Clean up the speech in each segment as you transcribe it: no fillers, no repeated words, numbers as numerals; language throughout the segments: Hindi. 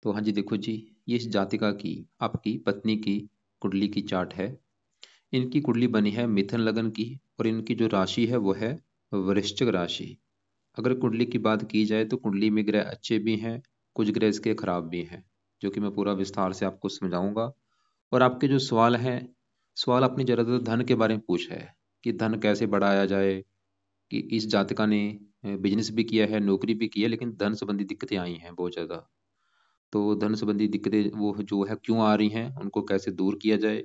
तो हाँ जी, देखो जी, ये इस जातिका की आपकी पत्नी की कुंडली की चार्ट है। इनकी कुंडली बनी है मिथुन लगन की और इनकी जो राशि है वो है वृश्चिक राशि। अगर कुंडली की बात की जाए तो कुंडली में ग्रह अच्छे भी हैं, कुछ ग्रह इसके खराब भी हैं, जो कि मैं पूरा विस्तार से आपको समझाऊंगा। और आपके जो सवाल हैं, सवाल अपनी ज़्यादातर धन के बारे में पूछ है कि धन कैसे बढ़ाया जाए, कि इस जातिका ने बिजनेस भी किया है, नौकरी भी की है, लेकिन धन संबंधी दिक्कतें आई हैं बहुत ज़्यादा। तो धन संबंधी दिक्कतें वो जो है क्यों आ रही हैं, उनको कैसे दूर किया जाए,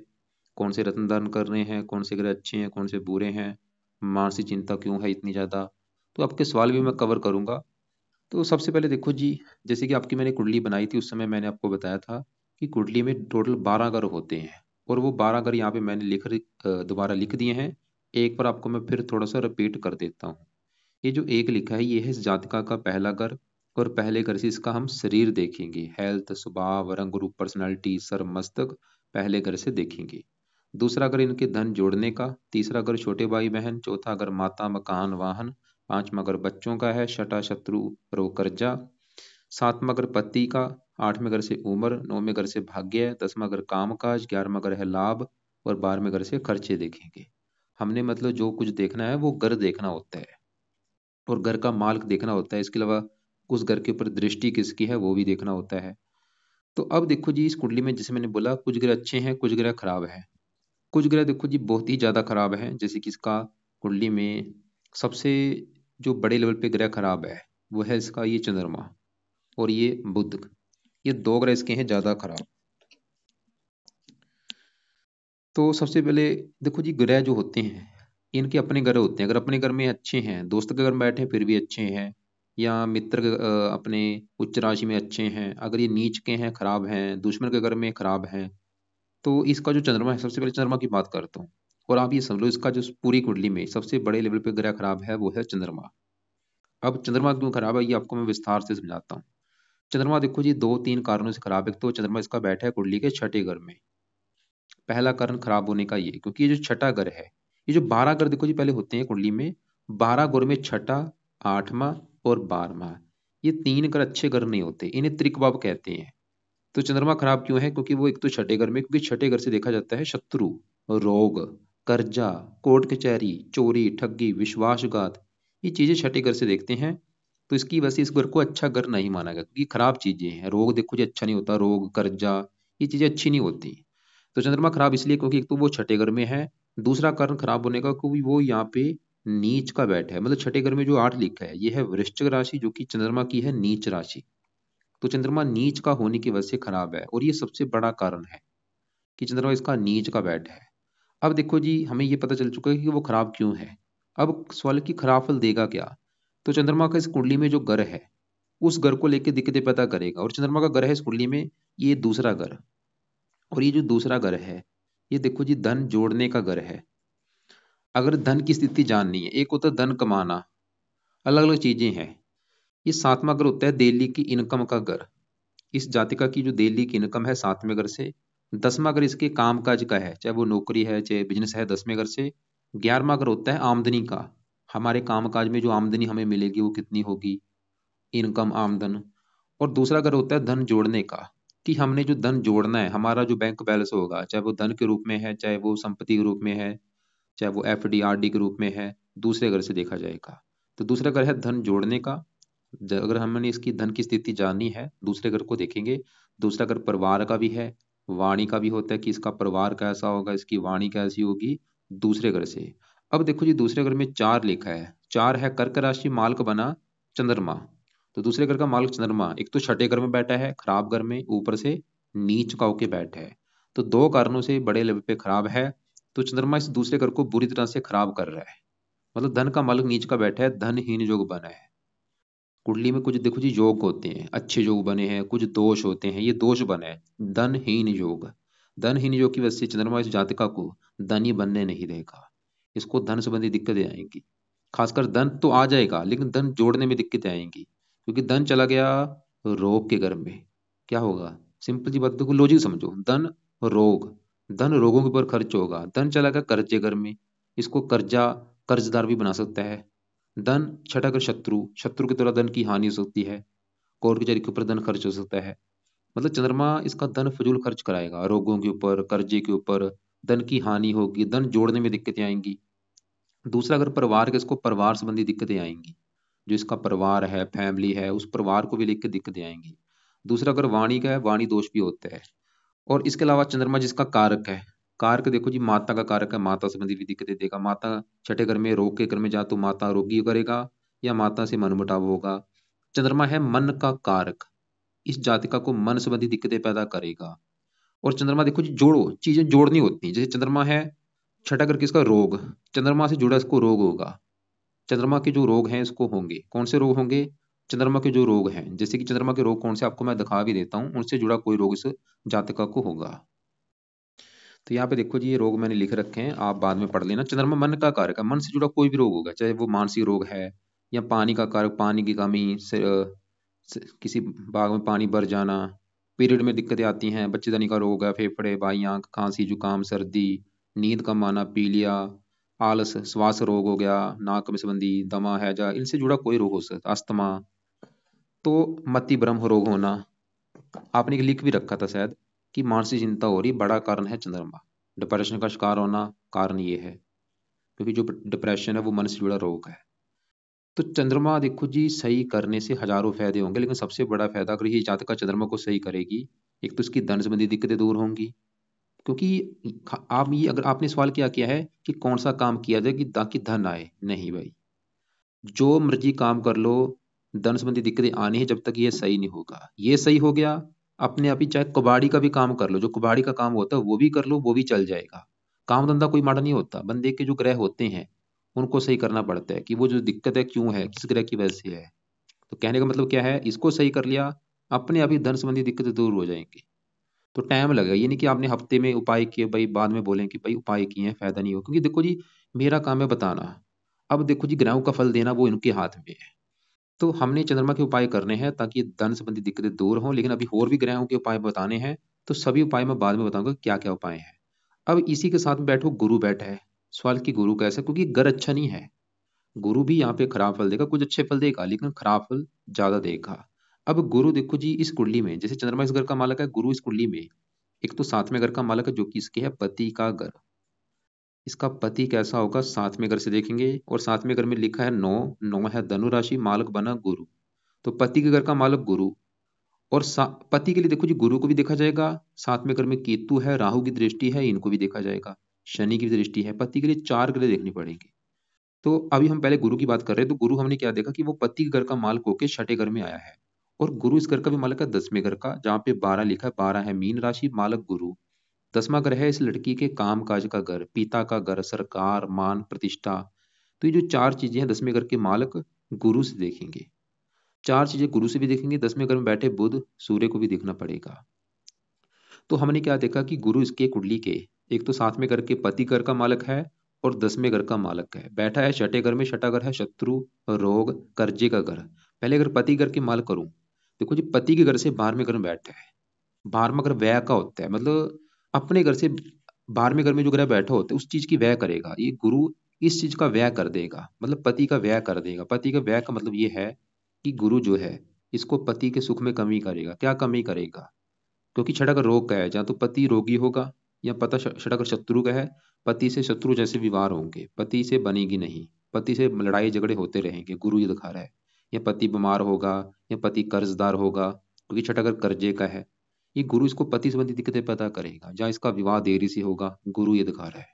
कौन से रत्न दान करने हैं, कौन से ग्रह अच्छे हैं, कौन से बुरे हैं, मानसिक चिंता क्यों है इतनी ज़्यादा। तो आपके सवाल भी मैं कवर करूंगा। तो सबसे पहले देखो जी, जैसे कि आपकी मैंने कुंडली बनाई थी उस समय मैंने आपको बताया था कि कुंडली में टोटल 12 ग्रह होते हैं। और वो 12 ग्रह यहाँ पे मैंने दोबारा लिख दिए हैं। एक बार आपको मैं फिर थोड़ा सा रिपीट कर देता हूँ। ये जो एक लिखा है ये है इस जातिका का पहला घर। और पहले घर से इसका हम शरीर देखेंगे, हेल्थ, स्वभाव, रंग रूप, पर्सनालिटी, सर, मस्तक, पहले घर से देखेंगे। दूसरा घर इनके धन जोड़ने का, तीसरा घर छोटे भाई बहन, चौथा घर माता, मकान, वाहन, पांचवा घर बच्चों का है, छठा शत्रु, रोग, कर्जा, सातवां घर पति का, आठवें घर से उम्र, नौवें घर से भाग्य, दसवां घर काम काज, ग्यारहवां घर है लाभ, और 12वें घर से खर्चे देखेंगे। हमने मतलब जो कुछ देखना है वो घर देखना होता है और घर का मालिक देखना होता है। इसके अलावा उस घर के ऊपर दृष्टि किसकी है वो भी देखना होता है। तो अब देखो जी, इस कुंडली में जैसे मैंने बोला कुछ ग्रह अच्छे हैं, कुछ ग्रह खराब हैं। कुछ ग्रह देखो जी बहुत ही ज्यादा खराब है। जैसे कि इसका कुंडली में सबसे जो बड़े लेवल पे ग्रह खराब है वो है इसका ये चंद्रमा और ये बुध। ये दो ग्रह इसके हैं ज्यादा खराब। तो सबसे पहले देखो जी, ग्रह जो होते हैं इनके अपने ग्रह होते हैं। अगर अपने घर में अच्छे हैं, दोस्त के घर में बैठे फिर भी अच्छे हैं, या मित्र अपने उच्च राशि में अच्छे हैं, अगर ये नीच के हैं, खराब हैं, दुश्मन के घर में खराब हैं, तो इसका जो चंद्रमा है, सबसे पहले चंद्रमा की बात करता हूँ। और आप ये समझ लो इसका जो पूरी कुंडली में सबसे बड़े लेवल पे ग्रह खराब है वो है चंद्रमा। अब चंद्रमा क्यों खराब है ये आपको मैं विस्तार से समझाता हूँ। चंद्रमा देखो जी दो तीन कारणों से खराब है। एक तो चंद्रमा इसका बैठा है कुंडली के छठे घर में। पहला कारण खराब होने का ये क्योंकि ये जो छठा घर है, ये जो 12 घर देखो जी पहले होते हैं कुंडली में, 12 घर में छठा, आठवां और 12वां, ये तीन घर अच्छे घर नहीं होते, इन्हें त्रिकबाब कहते हैं। तो चंद्रमा खराब क्यों है, क्योंकि वो एक तो छठे घर में, क्योंकि छठे घर से देखा जाता है शत्रु, रोग, कर्जा, कोर्ट कचहरी, चोरी, ठगी, विश्वासघात, ये चीजें छठे घर से देखते हैं। तो इसकी वजह से इस घर को अच्छा घर नहीं माना गया, क्योंकि खराब चीजें हैं। रोग देखो जी अच्छा नहीं होता, रोग, कर्जा, ये चीजें अच्छी नहीं होती। तो चंद्रमा खराब इसलिए क्योंकि एक तो वो छठे घर में है, दूसरा कारण खराब होने का क्योंकि वो यहाँ पे नीच का बैठा है। मतलब छठे घर में जो 8 लिखा है ये है वृश्चिक राशि, जो कि चंद्रमा की है नीच राशि। तो चंद्रमा नीच का होने की वजह से खराब है और ये सबसे बड़ा कारण है कि चंद्रमा इसका नीच का बैठ है। अब देखो जी, हमें ये पता चल चुका है कि वो खराब क्यों है। अब सवाल है कि खराब फल देगा क्या। तो चंद्रमा का इस कुंडली में जो ग्रह है उस घर को लेकर दिक्कतें पैदा करेगा। और चंद्रमा का ग्रह है इस कुंडली में ये दूसरा घर। और ये जो दूसरा घर है ये देखो जी धन जोड़ने का घर है। अगर धन की स्थिति जाननी है, एक होता है धन कमाना, अलग अलग चीजें हैं। ये सातवां घर होता है दिल्ली की इनकम का घर। इस जातिका की जो दिल्ली की इनकम है सातवें घर से। 10वां घर इसके काम काज का है, चाहे वो नौकरी है चाहे बिजनेस है, 10वें घर से। 11वां घर होता है आमदनी का, हमारे काम काज में जो आमदनी हमें मिलेगी वो कितनी होगी, इनकम, आमदन। और दूसरा घर होता है धन जोड़ने का, कि हमने जो धन जोड़ना है, हमारा जो बैंक बैलेंस होगा, चाहे वो धन के रूप में है, चाहे वो संपत्ति के रूप में है, चाहे वो एफडी आरडी के रूप में है, दूसरे घर से देखा जाएगा। तो दूसरा घर है धन जोड़ने का। अगर हमने इसकी धन की स्थिति जाननी है दूसरे घर को देखेंगे। दूसरा घर परिवार का भी है, वाणी का भी होता है कि इसका परिवार कैसा होगा, इसकी वाणी कैसी होगी, दूसरे घर से। अब देखो जी दूसरे घर में 4 लिखा है, 4 है कर्क राशि, मालक बना चंद्रमा। तो दूसरे घर का मालिक चंद्रमा एक तो छठे घर में बैठा है खराब घर में, ऊपर से नीच का होके बैठा है। तो दो कारणों से बड़े लेवल पे खराब है। तो चंद्रमा इस दूसरे घर को बुरी तरह से खराब कर रहा है। मतलब धन का मालिक नीच का बैठा है, धनहीन योग बना है। कुंडली में कुछ देखो जी योग होते हैं, अच्छे योग बने हैं, कुछ दोष होते हैं, ये दोष बने हैं धनहीन योग। धनहीन योग की वजह से चंद्रमा इस जातिका को धनी बनने नहीं देगा। इसको धन संबंधी दिक्कतें आएंगी। खासकर धन तो आ जाएगा लेकिन धन जोड़ने में दिक्कतें आएंगी, क्योंकि धन चला गया रोग के घर में, क्या होगा। सिंपल सी बात देखो, लॉजिक समझो, धन, रोग, धन रोगों के ऊपर खर्च होगा। धन चला गया कर्जे घर में, इसको कर्जा, कर्जदार भी बना सकता है। धन छठा कर शत्रु, शत्रु की तरह धन की हानि हो सकती है, कोर्ट कचहरी के ऊपर धन खर्च हो सकता है। मतलब चंद्रमा इसका धन फजूल खर्च कराएगा, रोगों के ऊपर, कर्जे के ऊपर, धन की हानि होगी, धन जोड़ने में दिक्कतें आएंगी। दूसरा, अगर परिवार के, इसको परिवार संबंधी दिक्कतें आएंगी, जो इसका परिवार है, फैमिली है, उस परिवार को भी लेकर दिक्कतें आएंगी। दूसरा, अगर वाणी का है, वाणी दोष भी होता है। और इसके अलावा चंद्रमा जिसका कारक है, कारक देखो जी माता का कारक है, माता संबंधी भी दिक्कतें देगा। माता छठे घर में, रोग के घर में जा तो माता रोगी करेगा या माता से मनमुटाव होगा। चंद्रमा है मन का कारक, इस जातिका को मन संबंधी दिक्कतें पैदा करेगा। और चंद्रमा देखो जी, जोड़ो चीजें जोड़नी होती हैं। जैसे चंद्रमा है छठा घर किसका, रोग, चंद्रमा से जुड़ा इसको रोग होगा। चंद्रमा के जो रोग हैं इसको होंगे, कौन से रोग होंगे, चंद्रमा के जो रोग हैं, जैसे कि चंद्रमा के रोग कौन से आपको मैं दिखा भी देता हूँ, उनसे जुड़ा कोई रोग इस जातका को होगा। तो यहाँ पे देखो जी, ये रोग मैंने लिख रखे हैं, आप बाद में पढ़ लेना। चंद्रमा मन का कारक है, मन से जुड़ा कोई भी रोग होगा, चाहे वो मानसिक रोग है या पानी का कारक, पानी की कमी से, किसी बाग में पानी भर जाना, पीरियड में दिक्कतें आती हैं, बच्चेदानी का रोग है, फेफड़े, बाई आंख, खांसी, जुकाम, सर्दी, नींद कम आना, पीलिया, आलस, श्वास रोग हो गया, नाक में संबंधी, दमा, हैजा, इनसे जुड़ा कोई रोग हो सकता, अस्थमा। तो मति भ्रम रोग होना, आपने लिख भी रखा था शायद कि मानसिक चिंता हो रही, बड़ा कारण है चंद्रमा। डिप्रेशन का शिकार होना कारण ये है, क्योंकि जो डिप्रेशन है वो मन से जुड़ा रोग है। तो चंद्रमा देखो जी, सही करने से हजारों फायदे होंगे, लेकिन सबसे बड़ा फायदा अगर ये जातक का चंद्रमा को सही करेगी, एक तो इसकी धन संबंधी दिक्कतें दूर होंगी। क्योंकि आप ये, अगर आपने सवाल क्या किया है कि कौन सा काम किया जाए कि ताकि धन आए, नहीं भाई, जो मर्जी काम कर लो, धन संबंधी दिक्कतें आनी है जब तक ये सही नहीं होगा। ये सही हो गया, अपने आप ही चाहे कुबाड़ी का भी काम कर लो, जो कुबाड़ी का काम होता है वो भी कर लो, वो भी चल जाएगा। काम धंधा कोई माड़ा नहीं होता, बंदे के जो ग्रह होते हैं उनको सही करना पड़ता है कि वो जो दिक्कत है क्यों है, किस ग्रह की वजह से है। तो कहने का मतलब क्या है, इसको सही कर लिया, अपने आप ही धन संबंधी दिक्कतें दूर हो जाएंगी। तो टाइम लगेगा, ये नहीं कि आपने हफ्ते में उपाय किए भाई बाद में बोलें कि भाई उपाय किए हैं फायदा नहीं हो, क्योंकि देखो जी, मेरा काम है बताना। अब देखो जी, ग्रहों का फल देना वो इनके हाथ में है। तो हमने चंद्रमा के उपाय करने हैं ताकि धन संबंधी दिक्कतें दूर हों, लेकिन अभी और भी ग्रहों के उपाय बताने हैं। तो सभी उपाय मैं बाद में बताऊंगा क्या क्या उपाय हैं। अब इसी के साथ में बैठो, गुरु बैठा है। सवाल की गुरु कैसे, क्योंकि घर अच्छा नहीं है। गुरु भी यहाँ पे खराब फल देगा, कुछ अच्छे फल देगा लेकिन खराब फल ज्यादा देगा। अब गुरु देखो जी, इस कुंडली में जैसे चंद्रमा इस घर का मालक है, गुरु इस कुंडली में एक तो सातवें घर का मालक है, जो कि इसके है पति का घर। इसका पति कैसा होगा, सातवें घर से देखेंगे, और सातवें घर में लिखा है नौ, नौ है धनु राशि, मालक बना गुरु। तो पति के घर का मालक गुरु। और पति के लिए देखो जी, गुरु को भी देखा जाएगा, सातवें घर में केतु है, राहु की दृष्टि है, इनको भी देखा जाएगा, शनि की भी दृष्टि है। पति के लिए चार ग्रह देखनी पड़ेगी। तो अभी हम पहले गुरु की बात कर रहे हैं, तो गुरु हमने क्या देखा कि वो पति के घर का मालक होके छठे घर में आया है। और गुरु इस घर का भी मालक है, दसवें घर का, जहाँ पे 12 लिखा है, 12 है मीन राशि, मालक गुरु। दसवां घर है इस लड़की के काम काज का घर, पिता का घर, सरकार, मान, प्रतिष्ठा। तो ये जो चार चीजें हैं, दसवें घर के मालक गुरु से देखेंगे। चार चीजें गुरु से भी देखेंगे, दसवें घर में बैठे बुध, सूर्य को भी देखना पड़ेगा। तो हमने क्या देखा कि गुरु इसके कुंडली के एक तो सातवें घर के पति घर का मालक है, और दसवें घर का मालक है, बैठा है छठे घर में। छठा घर है शत्रु, रोग, कर्जे का घर। पहले अगर पति घर की मालक करूं, देखो जी, पति के घर से 12वें घर में बैठा है। 12वां घर व्यय का होता है, मतलब अपने घर से 12वें घर में जो ग्रह बैठा होता है उस चीज की व्यय करेगा। ये गुरु इस चीज का व्यय कर देगा, मतलब पति का व्यय कर देगा। पति का व्यय का मतलब ये है कि गुरु जो है इसको पति के सुख में कमी करेगा। क्या कमी करेगा, क्योंकि छठा अगर रोग का है, या तो पति रोगी होगा, या पता छठा अगर शत्रु का है, पति से शत्रु जैसे व्यवहार होंगे, पति से बनेगी नहीं, पति से लड़ाई झगड़े होते रहेंगे, गुरु ये दिखा रहा है। या पति बीमार होगा, या पति कर्जदार होगा, क्योंकि छठा अगर कर्जे का है, ये गुरु इसको पति संबंधी दिक्कतें पैदा करेगा। जहाँ इसका विवाह देरी से होगा, गुरु ये दिखा रहा है।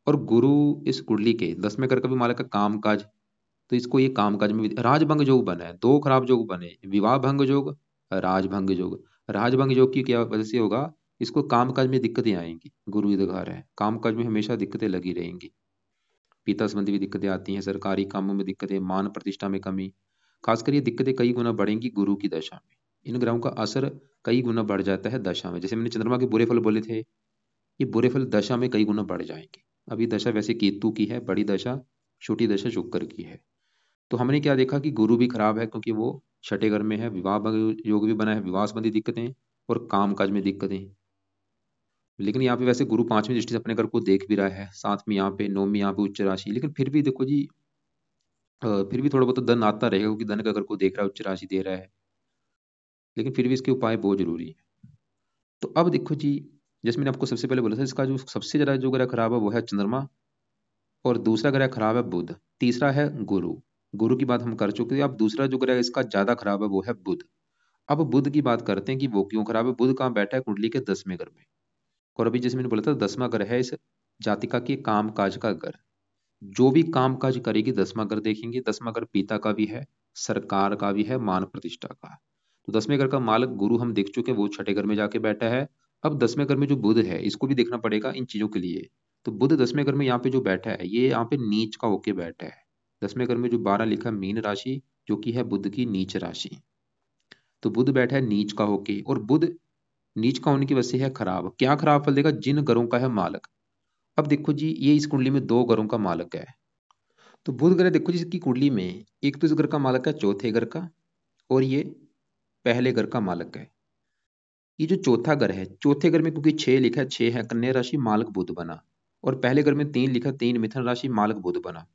और गुरु इस कुंडली के 10वें घर का भी मालक है, काम काज। तो इसको ये कामकाज में राजभंग योग बना है, दो खराब योग बने, विवाह भंग योग, राजभंग योग। राजभंग योग की क्या वजह से होगा, इसको कामकाज में दिक्कतें आएंगी, गुरु ये दिखा रहा है। कामकाज में हमेशा दिक्कतें लगी रहेंगी, पिता संबंधी भी दिक्कतें आती हैं, सरकारी कामों में दिक्कतें, मान प्रतिष्ठा में कमी। खासकर ये दिक्कतें कई गुना बढ़ेंगी गुरु की दशा में। इन ग्रहों का असर कई गुना बढ़ जाता है दशा में। जैसे मैंने चंद्रमा के बुरे फल बोले थे, ये बुरे फल दशा में कई गुना बढ़ जाएंगे। अभी दशा वैसे केतु की है बड़ी दशा, छोटी दशा शुक्र की है। तो हमने क्या देखा कि गुरु भी खराब है, क्योंकि वो छठे घर में है, विवाह भंग योग भी बना है, विवाह संबंधी दिक्कतें और काम काज में दिक्कतें। लेकिन यहाँ पे वैसे गुरु पांचवी दृष्टि से अपने घर को देख भी रहा है, साथ में यहाँ पे नौवीं, यहाँ पे उच्च राशि। लेकिन फिर भी देखो जी, फिर भी थोड़ा बहुत धन आता रहेगा, क्योंकि धन का घर को देख रहा है, उच्च राशि दे रहा है। लेकिन फिर भी इसके उपाय बहुत जरूरी है। तो अब देखो जी, जैसे मैंने आपको सबसे पहले बोला था, इसका जो सबसे ज्यादा जो ग्रह खराब है वो है चंद्रमा, और दूसरा ग्रह खराब है बुध, तीसरा है गुरु। गुरु की बात हम कर चुके हैं। अब दूसरा जो ग्रह इसका ज्यादा खराब है वो है बुध। अब बुध की बात करते हैं कि वो क्यों खराब है। बुध कहाँ बैठा है? कुंडली के 10वें घर में। और अभी जैसे मैंने बोला था 10वां घर है इस जातिका के काम काज का घर। जो भी काम काज करेगी 10वां घर देखेंगे। 10वां घर पिता का भी है, सरकार का भी है, मान प्रतिष्ठा का। तो 10वें घर का मालक गुरु हम देख चुके हैं, वो छठे घर में जाके बैठा है। अब 10वें घर में जो बुध है इसको भी देखना पड़ेगा इन चीजों के लिए। तो बुध 10वें घर में यहाँ पे जो बैठा है ये यहाँ पे नीच का होके बैठा है। 10वें घर में जो 12 लिखा है मीन राशि, जो कि है बुध की नीच राशि। तो बुध बैठा है नीच का होके, और बुध नीच का होने की वजह से है खराब। क्या खराब फल देगा? जिन घरों का है मालक। अब देखो जी, ये इस कुंडली में दो घरों का मालक है। तो बुध ग्रह देखो जी इसकी कुंडली में, एक तो इस घर का मालक है चौथे घर का, और ये पहले घर का मालक है। ये जो चौथा घर है, चौथे घर में क्योंकि 6 लिखा है, 6 है कन्या राशि, मालक बुध बना। और पहले घर में 3 लिखा, 3 मिथुन राशि, मालक बुध बना।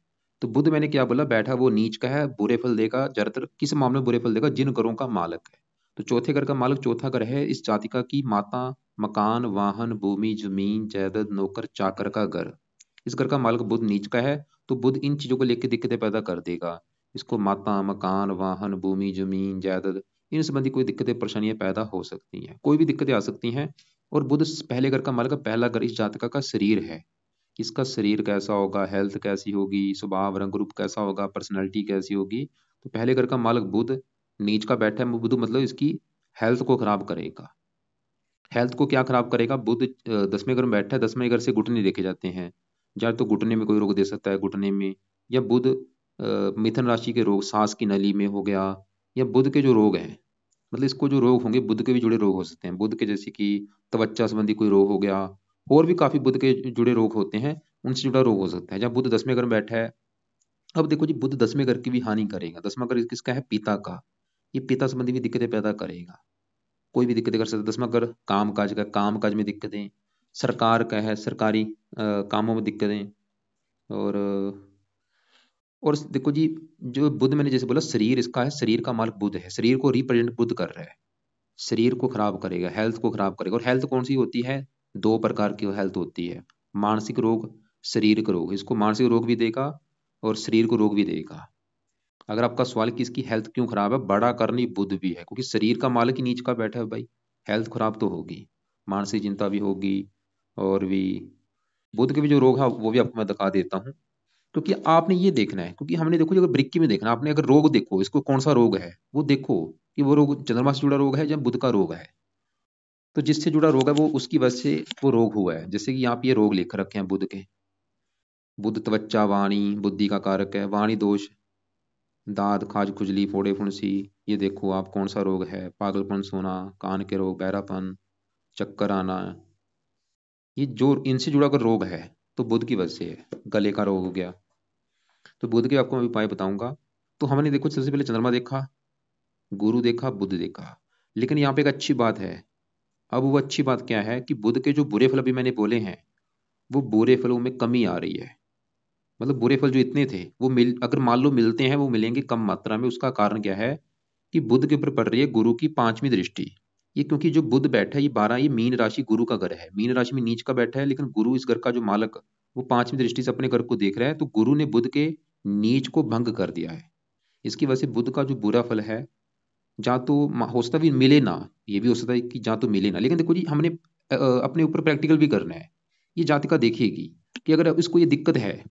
तो बुध मैंने क्या बोला, बैठा वो नीच का है, बुरे फल देगा। ज्यादातर किस मामले में बुरे फल देगा? जिन घरों का मालक है। तो चौथे घर का मालक चौथा घर है इस जातिका की माता, मकान, वाहन, भूमि, जमीन, जायदाद, नौकर चाकर का घर। इस घर का मालक बुध नीच का है। तो बुध इन चीजों को लेकर दिक्कतें पैदा कर देगा। इसको माता, मकान, वाहन, भूमि, जमीन, जायदाद, इन संबंधी कोई दिक्कतें परेशानियां पैदा हो सकती हैं, कोई भी दिक्कतें आ सकती हैं। और बुध पहले घर का मालक है। पहला घर इस जातका का शरीर है। इसका शरीर कैसा होगा, हेल्थ कैसी होगी, स्वभाव रंग रूप कैसा होगा, पर्सनैलिटी कैसी होगी। तो पहले घर का मालक बुध नीच का बैठा है। बुध मतलब इसकी हेल्थ को खराब करेगा। हेल्थ को क्या खराब करेगा? बुध 10वें घर में बैठा है। 10वें घर से घुटने देखे जाते हैं, या तो घुटने में कोई रोग दे सकता है घुटने में, या बुध मिथुन राशि के रोग, सांस की नली में हो गया, या बुध के जो रोग हैं, मतलब इसको जो रोग होंगे बुध के भी जुड़े रोग हो सकते हैं। बुध के जैसे कि त्वचा संबंधी कोई रोग हो गया, और भी काफी बुध के जुड़े रोग होते हैं, उनसे जुड़ा रोग हो सकता है जब बुध 10वें घर में बैठा है। अब देखो जी, बुध 10वें घर की भी हानि करेगा। 10वां घर किसका है? पिता का। ये पिता संबंधी भी दिक्कतें पैदा करेगा। कोई भी दिक्कतें कर सकता है। 10वां घर काम काज का, काम काज में दिक्कतें, सरकार का है, सरकारी कामों में दिक्कतें। और और देखो जी, जो बुध मैंने जैसे बोला शरीर इसका है, शरीर का मालिक बुध है, शरीर को रिप्रेजेंट बुध कर रहा है। शरीर को खराब करेगा, हेल्थ को खराब करेगा। और हेल्थ कौन सी होती है? दो प्रकार की हेल्थ होती है, मानसिक रोग, शारीरिक रोग। इसको मानसिक रोग भी देगा और शरीर को रोग भी देगा। अगर आपका सवाल कि इसकी हेल्थ क्यों खराब है, बड़ा कारण ये बुध भी है, क्योंकि शरीर का मालिक ही नीच का बैठा है भाई। हेल्थ खराब तो होगी, मानसिक चिंता भी होगी। और भी बुध के भी जो रोग है वो भी आपको मैं दिखा देता हूँ। क्योंकि आपने ये देखना है, क्योंकि हमने देखो, अगर ब्रिक्की में देखना आपने, अगर रोग देखो इसको कौन सा रोग है, वो देखो कि वो रोग चंद्रमा से जुड़ा रोग है या बुध का रोग है। तो जिससे जुड़ा रोग है वो उसकी वजह से वो रोग हुआ है। जैसे कि यहाँ पे ये रोग लिख रखे हैं बुध के। बुध त्वचा, वाणी, बुद्धि का कारक है। वाणी दोष, दांत, खाज, खुजली, फोड़े, फुंसी। ये देखो आप कौन सा रोग है। पागलपन, सोना, कान के रोग, बहरापन, चक्कर आना, ये जो इनसे जुड़ा अगर रोग है तो बुध की वजह से है। गले का रोग हो गया। तो बुध के आपको मैं उपाय बताऊंगा। तो हमने देखो सबसे पहले चंद्रमा देखा, गुरु देखा, बुध देखा। लेकिन यहाँ पे एक अच्छी बात है। अब वो अच्छी बात क्या है कि बुध के जो बुरे फल अभी मैंने बोले हैं, वो बुरे फलों में कमी आ रही है। मतलब बुरे फल जो इतने थे वो अगर मान लो मिलते हैं, वो मिलेंगे कम मात्रा में। उसका कारण क्या है कि बुध के ऊपर पड़ रही है गुरु की 5वीं दृष्टि। ये क्योंकि जो बुध बैठा है ये 12, ये मीन राशि गुरु का घर है। मीन राशि में नीच का बैठा है, लेकिन गुरु इस घर का जो मालक, वो 5वीं दृष्टि से अपने घर को देख रहा है। तो गुरु ने बुध के नीच को भंग कर दिया है। इसकी वजह से बुध का जो बुरा फल है, जहाँ तो हो सकता है मिले ना, ये भी हो सकता है कि जहाँ तो मिले ना। लेकिन देखो जी, हमने अपने ऊपर प्रैक्टिकल भी करना है। ये जातिका देखेगी कि अगर इसको ये दिक्कत है,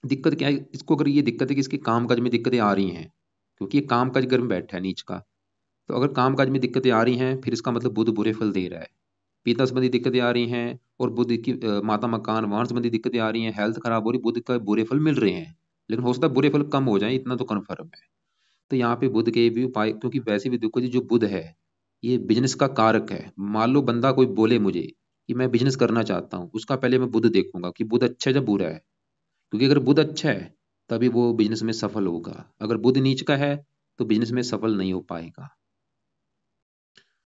दिक्कत क्या है इसको, अगर ये दिक्कत है कि इसके काम काज में दिक्कतें आ रही हैं, क्योंकि ये काम काज घर में बैठा है नीच का। तो अगर काम काज में दिक्कतें आ रही हैं, फिर इसका मतलब बुध बुरे फल दे रहा है। पिता संबंधी दिक्कतें आ रही हैं, और बुध की माता, मकान, वाहन संबंधी दिक्कतें आ रही हैं, हेल्थ खराब हो रही, बुध का बुरे फल मिल रहे हैं। लेकिन हो सकता है बुरे फल कम हो जाए, इतना तो कन्फर्म है। तो यहाँ पे बुध के भी उपाय, क्योंकि वैसे भी देखो जी, जो बुध है ये बिजनेस का कारक है। मान लो बंदा कोई बोले मुझे कि मैं बिजनेस करना चाहता हूँ, उसका पहले मैं बुध देखूंगा कि बुध अच्छा है या बुरा है। क्योंकि अगर बुध अच्छा है तभी वो बिजनेस में सफल होगा। अगर बुध नीच का है तो बिजनेस में सफल नहीं हो पाएगा।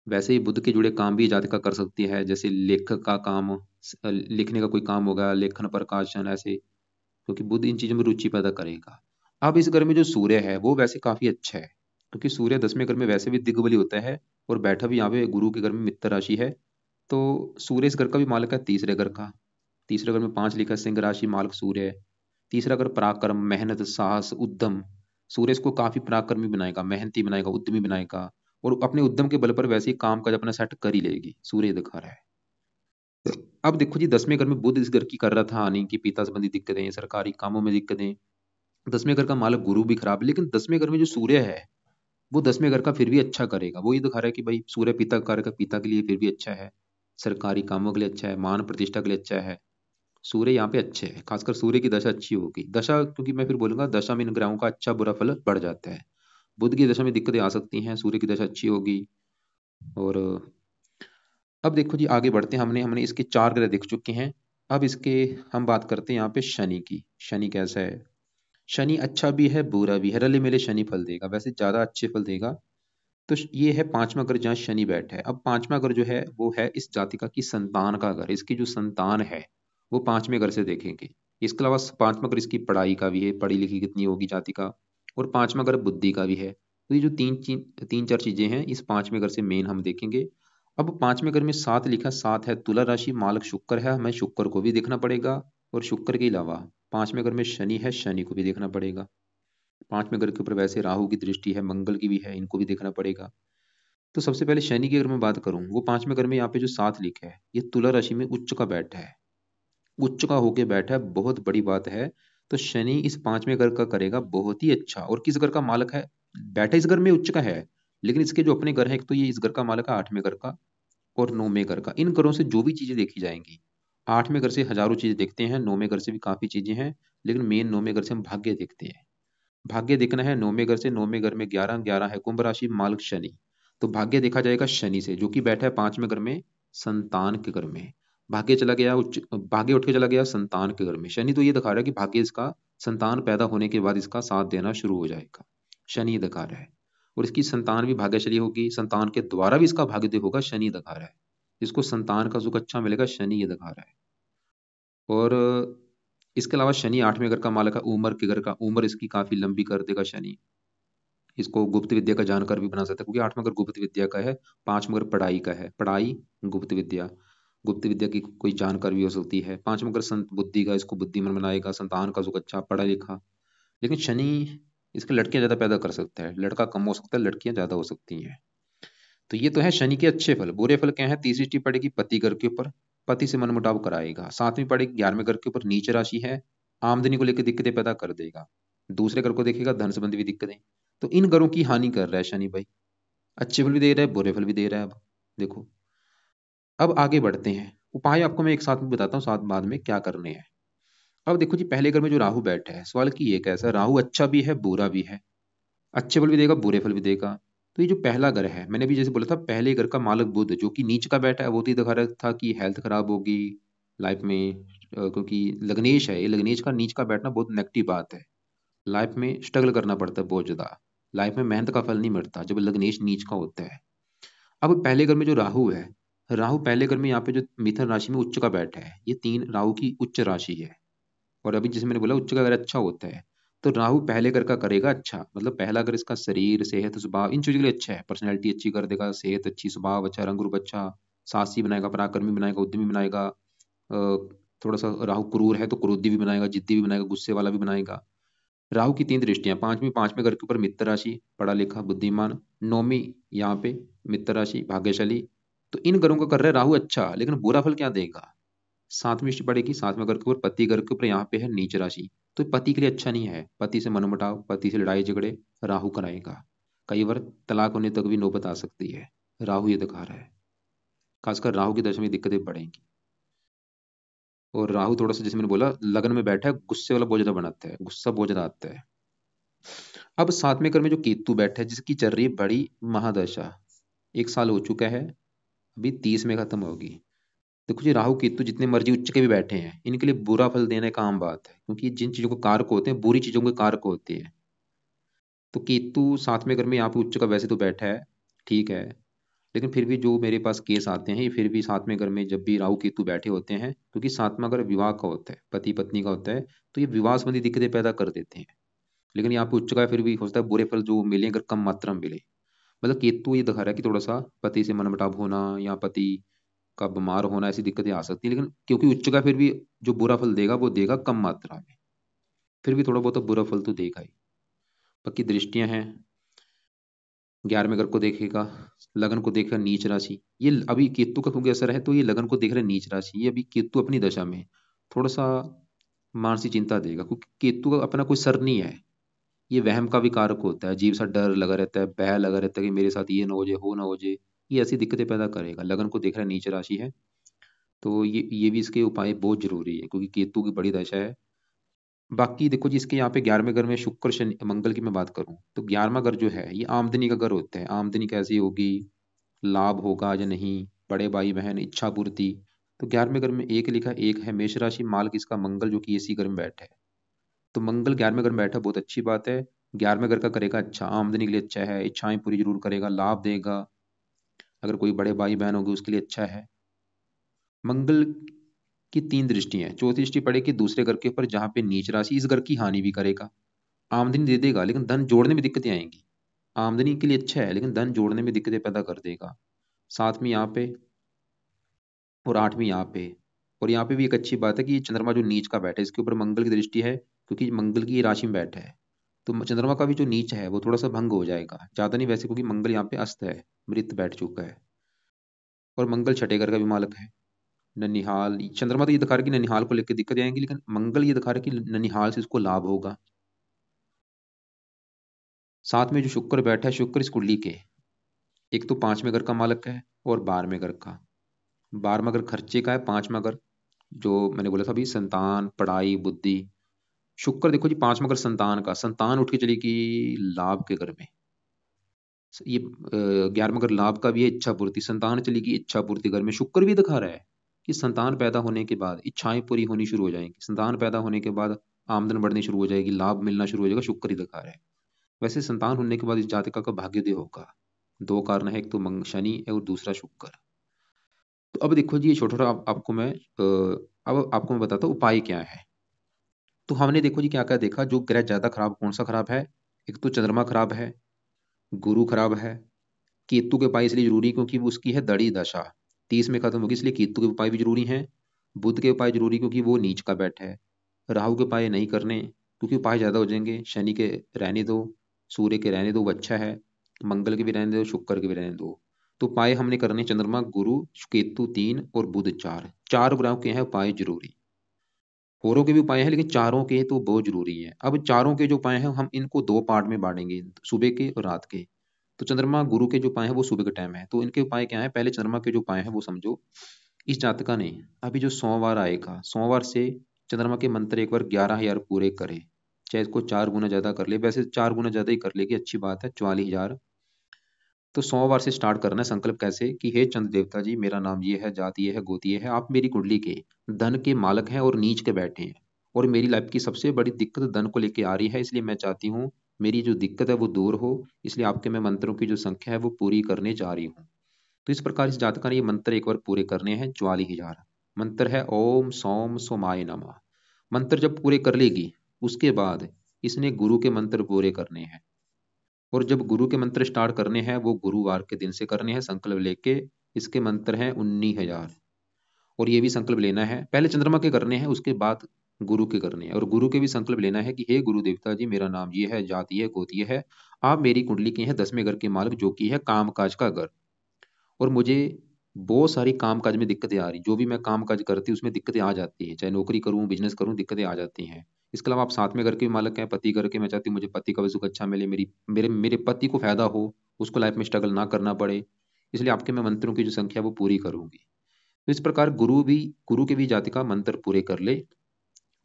वैसे ही बुध के जुड़े काम भी जातिका कर सकती है, जैसे लेखक का काम, लिखने का कोई काम होगा, लेखन, प्रकाशन, ऐसे। क्योंकि बुध इन चीजों में रुचि पैदा करेगा। अब इस घर में जो सूर्य है वो वैसे काफी अच्छा है। क्योंकि सूर्य 10वें घर में वैसे भी दिग्बली होता है और बैठा भी यहाँ पे गुरु के घर में मित्र राशि है। तो सूर्य इस घर का भी मालिक है, तीसरे घर का। तीसरे घर में 5 लिखा है, सिंह राशि मालिक सूर्य है। तीसरा घर पराक्रम, मेहनत, साहस, उद्यम। सूर्य इसको काफी पराक्रमी बनाएगा, मेहनती बनाएगा, उद्यमी बनाएगा। और अपने उद्यम के बल पर वैसे ही काम काज अपना सेट कर ही लेगी, सूर्य दिखा रहा है। अब देखो जी, 10वें घर में बुध इस घर की कर रहा था हानि की, पिता संबंधी दिक्कतें, सरकारी कामों में दिक्कतें। 10वें घर का मालक गुरु भी खराब है, लेकिन 10वें घर में जो सूर्य है वो 10वें घर का फिर भी अच्छा करेगा। वो ये दिखा रहा है कि भाई सूर्य पिता का कारक है, पिता के लिए फिर भी अच्छा है, सरकारी कामों के लिए अच्छा है, मान प्रतिष्ठा के लिए अच्छा है। सूर्य यहाँ पे अच्छे है, खासकर सूर्य की दशा अच्छी होगी। दशा, क्योंकि मैं फिर बोलूंगा दशा में इन ग्रहों का अच्छा बुरा फल बढ़ जाता है। बुध की दशा में दिक्कतें आ सकती हैं, सूर्य की दशा अच्छी होगी। और अब देखो जी, आगे बढ़ते हैं। हमने हमने इसके 4 ग्रह देख चुके हैं। अब इसके हम बात करते हैं यहाँ पे शनि की। शनि कैसा है? शनि अच्छा भी है, बुरा भी है, रले मिले शनि फल देगा, वैसे ज्यादा अच्छे फल देगा। तो ये है 5वां घर जहाँ शनि बैठा है। अब 5वां घर जो है वो है इस जातिका की संतान का घर। इसकी जो संतान है वो 5वें घर से देखेंगे। इसके अलावा 5वां घर इसकी पढ़ाई का भी है, पढ़ी लिखी कितनी होगी जातिका। और 5वां घर बुद्धि का भी है। तो ये जो तीन चार चीजें हैं इस 5वें घर से मेन हम देखेंगे। अब 5वें घर में 7 लिखा, 7 है तुला राशि, मालक शुक्र है, हमें शुक्र को भी देखना पड़ेगा। और शुक्र के अलावा 5वें घर में शनि है, शनि को भी देखना पड़ेगा। 5वें घर के ऊपर वैसे राहु की दृष्टि है, मंगल की भी है, इनको भी देखना पड़ेगा। तो सबसे पहले शनि की अगर मैं बात करूं, वो 5वें घर में यहाँ पे जो 7 लिखा है ये तुला राशि में उच्च का बैठा है। उच्च का होके बैठा है, बहुत बड़ी बात है। तो शनि इस 5वें घर का करेगा बहुत ही अच्छा। और किस घर का मालक है? बैठा इस घर में उच्च का है, लेकिन इसके जो अपने घर है, एक तो ये इस घर का मालक है 8वें घर का और 9वें घर का। इन घरों से जो भी चीजें देखी जाएंगी, 8वें घर से हजारों चीजें देखते हैं, 9वें घर से भी काफी चीजें हैं, लेकिन मेन 9वें घर से हम भाग्य देखते हैं। भाग्य देखना है 9वें घर से। 9वें घर में 11 11 है, कुंभ राशि मालक शनि। तो भाग्य देखा जाएगा शनि से, जो कि बैठा है 5वें घर में, संतान के घर में। भाग्य चला गया उच्च, भाग्य उठ के चला गया संतान के घर में। शनि तो ये दिखा रहा है कि भाग्य इसका संतान पैदा होने के बाद इसका साथ देना शुरू हो जाएगा। शनि ये दिखा रहा है। और इसकी संतान भी भाग्यशाली होगी, संतान के द्वारा भी इसका भाग्य होगा, शनि दिखा रहा है। जिसको संतान का सुख अच्छा मिलेगा, शनि ये दिखा रहा है। और इसके अलावा शनि 8वें घर का मालक है, उम्र के घर का। उम्र इसकी काफी लंबी कर देगा शनि। इसको गुप्त विद्या का जानकार भी बना सकता है, क्योंकि 8वां घर गुप्त विद्या का है, 5वां घर पढ़ाई का है। पढ़ाई, गुप्त विद्या, गुप्त विद्या की कोई जानकार भी हो सकती है। 5वां घर संत बुद्धि का, इसको बुद्धिमान बनाएगा, संतान का सुख अच्छा, पढ़ा लिखा। लेकिन शनि इसके लड़कियां ज्यादा पैदा कर सकता है, लड़का कम हो सकता है, लड़कियां ज्यादा हो सकती हैं। तो ये तो है शनि के अच्छे फल। बुरे फल क्या है? तीसरी दृष्टि पड़ेगी पति घर के ऊपर, पति से मनमुटाव कराएगा। 7वीं पड़ेगी 11वें घर के ऊपर, नीच राशि है, आमदनी को लेकर दिक्कतें पैदा कर देगा। दूसरे घर को देखेगा, धन संबंधी भी दिक्कतें। तो इन घरों की हानि कर रहा है शनि भाई। अच्छे फल भी दे रहा है, बुरे फल भी दे रहा है। अब देखो, अब आगे बढ़ते हैं। उपाय आपको मैं एक साथ में बताता हूँ, साथ बाद में क्या करने हैं। अब देखो जी, पहले घर में जो राहु बैठा है, सवाल की ये कैसा? राहु अच्छा भी है, बुरा भी है। अच्छे फल भी देगा, बुरे फल भी देगा। तो ये जो पहला घर है, मैंने भी जैसे बोला था, पहले घर का मालक बुध जो कि नीच का बैठा है, वो तो ये दिखा रहा था कि हेल्थ खराब होगी लाइफ में। क्योंकि लग्नेश है, ये लग्नेश का नीच का बैठना बहुत नेगेटिव बात है। लाइफ में स्ट्रगल करना पड़ता है बहुत ज्यादा। लाइफ में मेहनत का फल नहीं मिलता जब लग्नेश नीच का होता है। अब पहले घर में जो राहु है, राहु पहले घर में यहाँ पे जो मिथुन राशि में उच्च का बैठा है, ये 3 राहु की उच्च राशि है। और अभी जैसे मैंने बोला उच्च का अगर अच्छा होता है, तो राहु पहले घर का करेगा अच्छा। मतलब पहला घर इसका शरीर, सेहत, स्वभाव, इन चीजों के लिए अच्छा है। पर्सनैलिटी अच्छी कर देगा, सेहत अच्छी, स्वभाव अच्छा, रंग रूप अच्छा, साहसी बनाएगा, पराक्रमी बनाएगा, उद्यमी बनाएगा। थोड़ा सा राहु क्रूर है तो क्रोधी भी बनाएगा, जिद्दी भी बनाएगा, गुस्से वाला भी बनाएगा। राहु की 3 दृष्टियां, पांचवें घर के ऊपर मित्र राशि, पढ़ा लिखा, बुद्धिमान। 9वीं यहाँ पे मित्र राशि, भाग्यशाली। तो इन घरों का कर रहा है राहु अच्छा, लेकिन बुरा फल क्या देगा? 7वीं दृष्टि पड़ेगी 7वें घर के ऊपर, पति घर के ऊपर, यहाँ पे है नीच राशि। तो पति के लिए अच्छा नहीं है, पति से मनमुटाव, पति से लड़ाई झगड़े राहु कराएगा। कई बार तलाक होने तक भी नौबत आ सकती है, राहु ये दिखा रहा है। खासकर राहु की दशा में दिक्कतें बढ़ेंगी। और राहु थोड़ा सा, जैसे मैंने बोला, लगन में बैठा है, गुस्से वाला बहुत ज्यादा बनाता है, गुस्सा बहुत ज्यादा आता है। अब 7वें घर में जो केतु बैठा है, जिसकी चल रही है बड़ी महादशा, 1 साल हो चुका है, अभी 30 में खत्म होगी। देखो जी, राहु केतु जितने मर्जी उच्च के भी बैठे हैं, इनके लिए बुरा फल देने का आम बात है, क्योंकि जिन चीजों को कारक होते हैं, बुरी चीजों के कारक होते हैं। तो केतु 7वें घर में यहाँ पे उच्च का वैसे तो बैठा है, ठीक है। लेकिन फिर भी जो मेरे पास केस आते हैं, ये फिर भी 7वें घर में जब भी राहु केतु बैठे होते हैं, क्योंकि 7वां घर विवाह का होता है, पति पत्नी का होता है, तो ये विवाह संबंधी दिक्कतें पैदा कर देते हैं। लेकिन यहाँ पे उच्च का फिर भी हो सकता है बुरे फल जो मिले अगर कम मात्रा में मिले। मतलब केतु ये दिखा रहा है कि थोड़ा सा पति से मनमुटाव होना या पति का बीमार होना, ऐसी दिक्कतें आ सकती हैं, लेकिन क्योंकि उच्च का फिर भी जो बुरा फल देगा वो देगा कम मात्रा में, फिर भी थोड़ा बहुत तो बुरा फल तो देगा ही। बाकी दृष्टियां हैं, 11वें घर को देखेगा, लगन को देखेगा नीच राशि, ये अभी केतु का क्योंकि असर है तो ये लगन को देख रहे हैं नीच राशि, ये अभी केतु अपनी दशा में थोड़ा सा मानसिक चिंता देगा, क्योंकि केतु का अपना कोई सर नहीं है, ये वहम का भी कारक होता है, अजीब सा डर लगा रहता है, भय लगा रहता है कि मेरे साथ ये ना हो जाए, हो ना हो जाए, ये ऐसी दिक्कतें पैदा करेगा। लगन को देख रहा है नीच राशि है, तो ये भी इसके उपाय बहुत जरूरी है क्योंकि केतु की बड़ी दशा है। बाकी देखो जी, इसके यहाँ पे 11वें घर में शुक्र शनि मंगल की मैं बात करूं तो 11वां घर जो है ये आमदनी का घर होता है। आमदनी कैसी होगी, लाभ होगा या नहीं, बड़े भाई बहन, इच्छा पूर्ति। तो 11वें घर में एक लिखा, एक है मेष राशि, माल किसका, मंगल, जो कि इसी घर में बैठा है। तो मंगल 11वें घर में बैठा, बहुत अच्छी बात है। 11वें घर का करेगा अच्छा, आमदनी के लिए अच्छा है, इच्छाएं पूरी जरूर करेगा, लाभ देगा, अगर कोई बड़े भाई बहन होगी उसके लिए अच्छा है। मंगल की तीन दृष्टि है, चौथी दृष्टि पड़ेगी दूसरे घर के ऊपर जहां पे नीच राशि, इस घर की हानि भी करेगा। आमदनी दे देगा लेकिन धन जोड़ने में दिक्कतें आएंगी। आमदनी के लिए अच्छा है लेकिन धन जोड़ने में दिक्कतें पैदा कर देगा। सातवीं यहाँ पे और आठवीं यहाँ पे। और यहाँ पे भी एक अच्छी बात है कि ये चंद्रमा जो नीच का बैठा है इसके ऊपर मंगल की दृष्टि है, क्योंकि मंगल की ये राशि में बैठा है। तो चंद्रमा का भी जो नीच है वो थोड़ा सा भंग हो जाएगा, ज्यादा नहीं वैसे, क्योंकि मंगल यहाँ पे अस्त है, मृत बैठ चुका है। और मंगल छठे घर का भी मालक है। ननिहाल, चंद्रमा तो ये दिखा रहा है कि ननिहाल को लेकर दिक्कतें आएंगी, लेकिन मंगल ये दिखा रहा है कि ननिहाल से इसको लाभ होगा। साथ में जो शुक्र बैठा है, शुक्र इस कुंडली के एक तो 5वें घर का मालक है और 12वें घर का। 12वां घर खर्चे का है, 5वां घर जो मैंने बोला था अभी संतान, पढ़ाई, बुद्धि। शुक्र देखो जी 5वां घर संतान का, संतान उठ के चलेगी लाभ के घर में। ये 11वां घर लाभ का भी है, इच्छा पूर्ति, संतान चलेगी इच्छा पूर्ति घर में। शुक्र भी दिखा रहा है कि संतान पैदा होने के बाद इच्छाएं पूरी होनी शुरू हो जाएंगी, संतान पैदा होने के बाद आमदन बढ़नी शुरू हो जाएगी, लाभ मिलना शुरू हो जाएगा, शुक्र ही दिखा रहा है। वैसे संतान होने के बाद इस जातका का भाग्योदय होगा। दो कारण है, एक तो शनि है और दूसरा शुक्र। तो अब देखो जी, ये छोटा छोटा आपको मैं अब आपको मैं बताता हूँ उपाय क्या है। तो हमने देखो जी क्या क्या देखा, जो ग्रह ज्यादा खराब कौन सा खराब है। एक तो चंद्रमा खराब है, गुरु खराब है, केतु के उपाय इसलिए जरूरी क्योंकि वो उसकी है दड़ी दशा, 30 में खत्म होगी, इसलिए केतु के उपाय भी जरूरी हैं। बुध के उपाय जरूरी क्योंकि वो नीच का बैठा है। राहु के उपाय नहीं करने क्योंकि उपाय ज्यादा हो जाएंगे। शनि के रहने दो, सूर्य के रहने दो, वो अच्छा है। मंगल के भी रहने दो, शुक्र के भी रहने दो। तो उपाय हमने करने चंद्रमा, गुरु, केतु 3 और बुध 4, चार ग्रहों के हैं उपाय जरूरी। होरों के भी उपाय हैं लेकिन चारों के तो बहुत जरूरी है। अब चारों के जो उपाय हैं हम इनको दो पार्ट में बांटेंगे, सुबह के और रात के। तो चंद्रमा गुरु के जो उपाय हैं वो सुबह के टाइम है, तो इनके उपाय क्या है, पहले चंद्रमा के जो उपाय हैं वो समझो। इस जातका ने अभी जो सोमवार आएगा, सोमवार से चंद्रमा के मंत्र एक बार 11,000 पूरे करे, चाहे इसको 4 गुना ज्यादा कर ले, वैसे 4 गुना ज्यादा ही कर लेगी, अच्छी बात है, 44,000। तो सोमवार से स्टार्ट करना है संकल्प, कैसे कि हे चंद्र देवता जी, मेरा नाम ये है, जाति ये है, गोती ये है, आप मेरी कुंडली के धन के मालक हैं और नीच के बैठे हैं, और मेरी लाइफ की सबसे बड़ी दिक्कत धन को लेके आ रही है, इसलिए मैं चाहती हूँ मेरी जो दिक्कत है वो दूर हो, इसलिए आपके मैं मंत्रों की जो संख्या है वो पूरी करने जा रही हूँ। तो इस प्रकार इस जातका ने ये मंत्र एक बार पूरे करने हैं, 44,000। मंत्र है ओम सोम सोमाय नमः। मंत्र जब पूरे कर लेगी उसके बाद इसने गुरु के मंत्र पूरे करने हैं, और जब गुरु के मंत्र स्टार्ट करने हैं वो गुरुवार के दिन से करने हैं संकल्प लेके। इसके मंत्र हैं 19,000, और ये भी संकल्प लेना है, पहले चंद्रमा के करने हैं उसके बाद गुरु के करने हैं, और गुरु के भी संकल्प लेना है कि हे गुरु देवता जी, मेरा नाम ये है, जाति है, गोत्र ये है, आप मेरी कुंडली के हैं 10वें घर के मालिक, जो कि है काम काज का घर, और मुझे बहुत सारी काम काज में दिक्कतें आ रही, जो भी मैं काम काज करती हूँ उसमें दिक्कतें आ जाती हैं, चाहे नौकरी करूँ बिजनेस करूँ दिक्कतें आ जाती हैं। इसके अलावा आप साथ में घर के भी मालक हैं, पति करके मैं चाहती हूँ मुझे पति का भी सुख अच्छा मिले, मेरी मेरे मेरे पति को फायदा हो, उसको लाइफ में स्ट्रगल ना करना पड़े, इसलिए आपके मैं मंत्रों की जो संख्या वो पूरी करूंगी। तो इस प्रकार गुरु के भी जाति का मंत्र पूरे कर ले।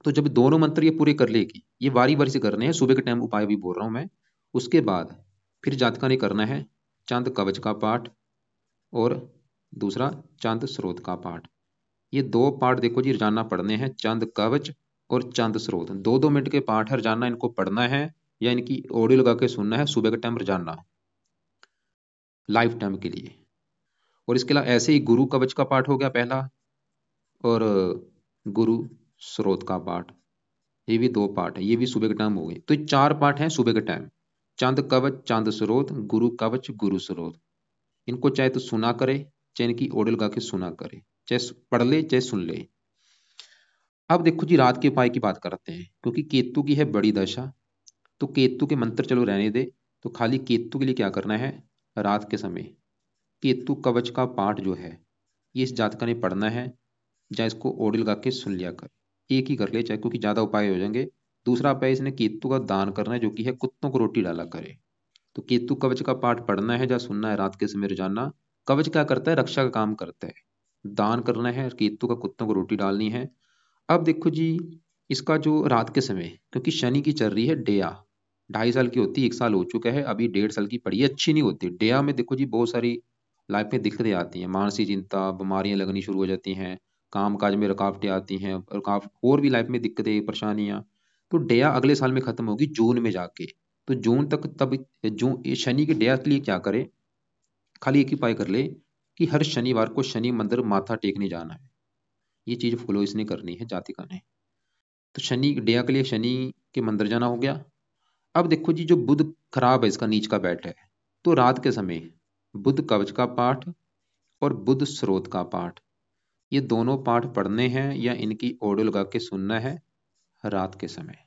तो जब दोनों मंत्र ये पूरे कर लेगी, ये बारी बारी से करने हैं, सुबह के टाइम उपाय भी बोल रहा हूँ मैं। उसके बाद फिर जातका ने करना है चांद कवच का पाठ, और दूसरा चांद स्रोत का पाठ। ये दो पाठ देखो जी रोजाना पढ़ने हैं, चांद कवच और चांद स्रोत, 2-2 मिनट के पाठ है, रोजाना इनको पढ़ना है, या इनकी ऑडियो लगा के सुनना है सुबह के टाइम रोजाना, लाइफ टाइम के लिए। और इसके अलावा ऐसे ही गुरु कवच का पाठ हो गया पहला, और गुरु स्रोत का पाठ। ये भी 2 पाठ है, ये भी सुबह के टाइम हो गए। तो ये 4 पाठ हैं सुबह के टाइम। चांद कवच चांद स्रोत, गुरु कवच गुरु स्रोत। इनको चाहे तो सुना करे, चाहे इनकी ऑडियो लगा के सुना करे, चाहे पढ़ ले चाहे सुन ले। अब देखो जी रात के उपाय की बात करते हैं, क्योंकि केतु की है बड़ी दशा। तो केतु के मंत्र चलो रहने दे। तो खाली केतु के लिए क्या करना है, रात के समय केतु कवच का पाठ जो है ये इस जातका ने पढ़ना है, या इसको ऑडियो लगा के सुन लिया कर। एक ही कर ले चाहे, क्योंकि ज्यादा उपाय हो जाएंगे। दूसरा उपाय इसने केतु का दान करना है, जो कि है कुत्तों को रोटी डाला करे। तो केतु कवच का पाठ पढ़ना है या सुनना है रात के समय रोजाना। कवच क्या करता है, रक्षा का काम करता है। दान करना है, केतु का कुत्तों को रोटी डालनी है। अब देखो जी, इसका जो रात के समय, क्योंकि शनि की चल रही है डेया, 2.5 साल की होती है, 1 साल हो चुका है, अभी 1.5 साल की पड़ी है, अच्छी नहीं होती डेया में। देखो जी बहुत सारी लाइफ में दिक्कतें आती हैं, मानसिक चिंता, बीमारियां लगनी शुरू हो जाती हैं, काम काज में रुकावटें आती हैं, और भी लाइफ में दिक्कतें परेशानियां। तो डेया अगले साल में खत्म होगी जून में जाके। तो जून तक तब जून ये शनि की डेया के लिए क्या करे, खाली एक ही उपाय कर ले कि हर शनिवार को शनि मंदिर माथा टेकने जाना है। ये चीज फॉलो इसने करनी है जातिका ने। तो शनि डेया के लिए शनि के मंदिर जाना हो गया। अब देखो जी जो बुध खराब है, इसका नीच का बैठ है, तो रात के समय बुध कवच का पाठ और बुध स्रोत का पाठ, ये दोनों पाठ पढ़ने हैं या इनकी ऑडियो लगा के सुनना है रात के समय।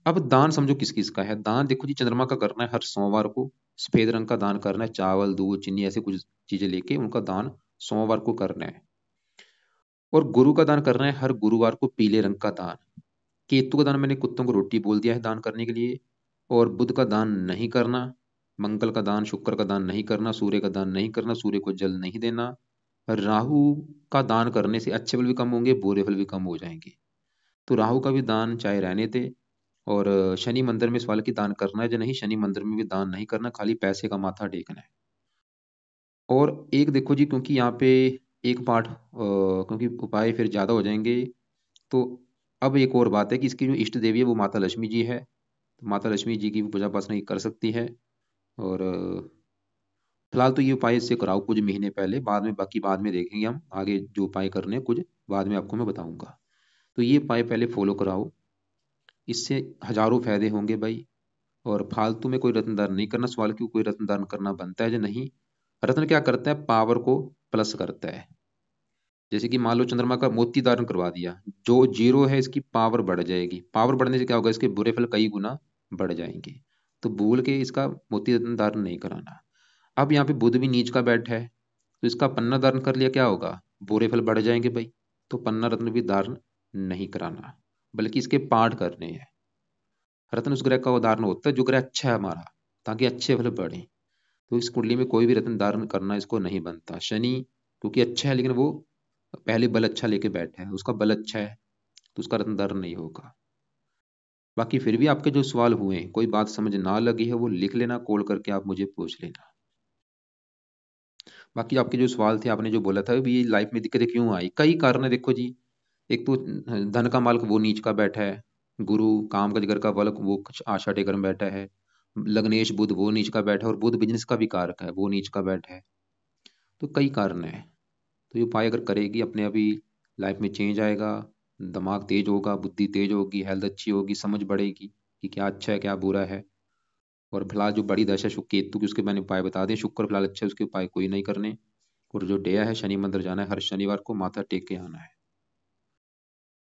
अब दान समझो किस किस का है। दान देखो जी चंद्रमा का करना है हर सोमवार को, सफेद रंग का दान करना है, चावल दूध चीनी ऐसे कुछ चीजें लेके उनका दान सोमवार को करना है। और गुरु का दान करना है हर गुरुवार को, पीले रंग का दान। केतु का दान मैंने कुत्तों को रोटी बोल दिया है दान करने के लिए। और बुध का दान नहीं करना, मंगल का दान, शुक्र का दान नहीं करना, सूर्य का दान नहीं करना, सूर्य को जल नहीं देना। राहु का दान करने से अच्छे फल भी कम होंगे, बुरे फल भी कम हो जाएंगे। तो राहु का भी दान चाहे रहने दे। और शनि मंदिर में सवाल की दान करना है या नहीं, शनि मंदिर में भी दान नहीं करना, खाली पैसे का माथा टेकना है। और एक देखो जी, क्योंकि यहाँ पे एक पाठ क्योंकि उपाय फिर ज्यादा हो जाएंगे, तो अब एक और बात है कि इसकी जो इष्ट देवी है वो माता लक्ष्मी जी है। तो माता लक्ष्मी जी की भी पूजा उपासना कर सकती है। और फिलहाल तो ये उपाय इससे कराओ कुछ महीने पहले, बाद में बाकी बाद में देखेंगे हम आगे जो उपाय करने हैं, कुछ बाद में आपको मैं बताऊंगा। तो ये उपाय पहले फॉलो कराओ, इससे हजारों फायदे होंगे भाई। और फालतू में कोई रत्न दान नहीं करना, सवाल क्यों कोई रत्न दान करना बनता है या नहीं। रत्न क्या करता है, पावर को प्लस करता है। जैसे कि मान लो चंद्रमा का मोती धारण करवा दिया, जो जीरो है इसकी पावर बढ़ जाएगी, पावर बढ़ने से क्या होगा, इसके बुरे फल कई गुना बढ़ जाएंगे। तो भूल के इसका मोती रत्न धारण नहीं कराना। अब यहाँ पे बुध भी नीच का बैठ है, तो इसका पन्ना धारण कर लिया क्या होगा, बुरे फल बढ़ जाएंगे भाई। तो पन्ना रत्न भी धारण नहीं कराना, बल्कि इसके पाठ करने हैं। रत्न उस ग्रह का उदाहरण होता है जो ग्रह अच्छा है हमारा, ताकि अच्छे फल बढ़े। तो इस कुंडली में कोई भी रत्न धारण करना इसको नहीं बनता। शनि क्योंकि अच्छा है, लेकिन वो पहले बल अच्छा लेके बैठा है, उसका बल अच्छा है, तो उसका रत्न धारण नहीं होगा। बाकी फिर भी आपके जो सवाल हुए, कोई बात समझ ना लगी है वो लिख लेना, कॉल करके आप मुझे पूछ लेना। बाकी आपके जो सवाल थे, आपने जो बोला था भी लाइफ में दिक्कतें क्यों आई, कई कारण है देखो जी। एक तो धन का मालिक वो नीच का बैठा है, गुरु काम का जिगर का बलक वो कुछ आशा टेकर में बैठा है, लग्नेश बुध वो नीच का बैठा है, और बुध बिजनेस का भी कारक है वो नीच का बैठा है। तो कई कारण है। तो ये उपाय अगर करेगी अपने अभी, लाइफ में चेंज आएगा, दिमाग तेज होगा, बुद्धि तेज होगी, हेल्थ अच्छी होगी, समझ बढ़ेगी कि क्या अच्छा है क्या बुरा है। और फिलहाल जो बड़ी दशा शुक्र केतु की, उसके मैंने उपाय बता दें। शुक्र फिलहाल अच्छा है, उसके उपाय कोई नहीं करने। और जो डेया है शनि मंदिर जाना है, हर शनिवार को माथा टेक के आना है।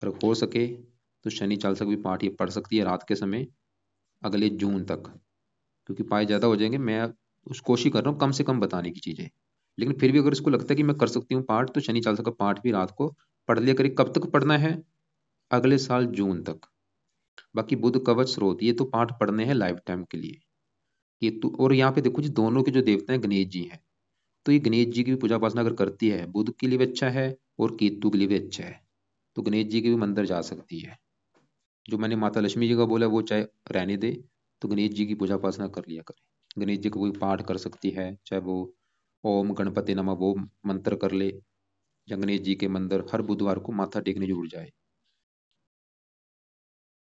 अगर हो सके तो शनि चालीसा भी पाठ ये पढ़ सकती है रात के समय अगले जून तक, क्योंकि पाए ज़्यादा हो जाएंगे। मैं उस कोशिश कर रहा हूँ कम से कम बताने की चीज़ें, लेकिन फिर भी अगर इसको लगता है कि मैं कर सकती हूँ पाठ, तो शनि चालीसा का पाठ भी रात को पढ़ लिया करें। कब तक पढ़ना है, अगले साल जून तक। बाकी बुध कवच स्रोत ये तो पाठ पढ़ने हैं लाइफ टाइम के लिए। ये तो, और यहाँ पे देखो जी दोनों के जो देवता हैं गणेश जी हैं, तो ये गणेश जी की भी पूजा उपासना अगर करती है, बुध के लिए भी अच्छा है और केतु के लिए भी अच्छा है। तो गणेश जी के भी मंदिर जा सकती है। जो मैंने माता लक्ष्मी जी का बोला वो चाहे रहने दे, तो गणेश जी की पूजा उपासना कर लिया करे। गणेश जी का कोई पाठ कर सकती है, चाहे वो ओम गणपति नमः वो मंत्र कर ले, या गणेश जी के मंदिर हर बुधवार को माथा टेकने जरूर जाए।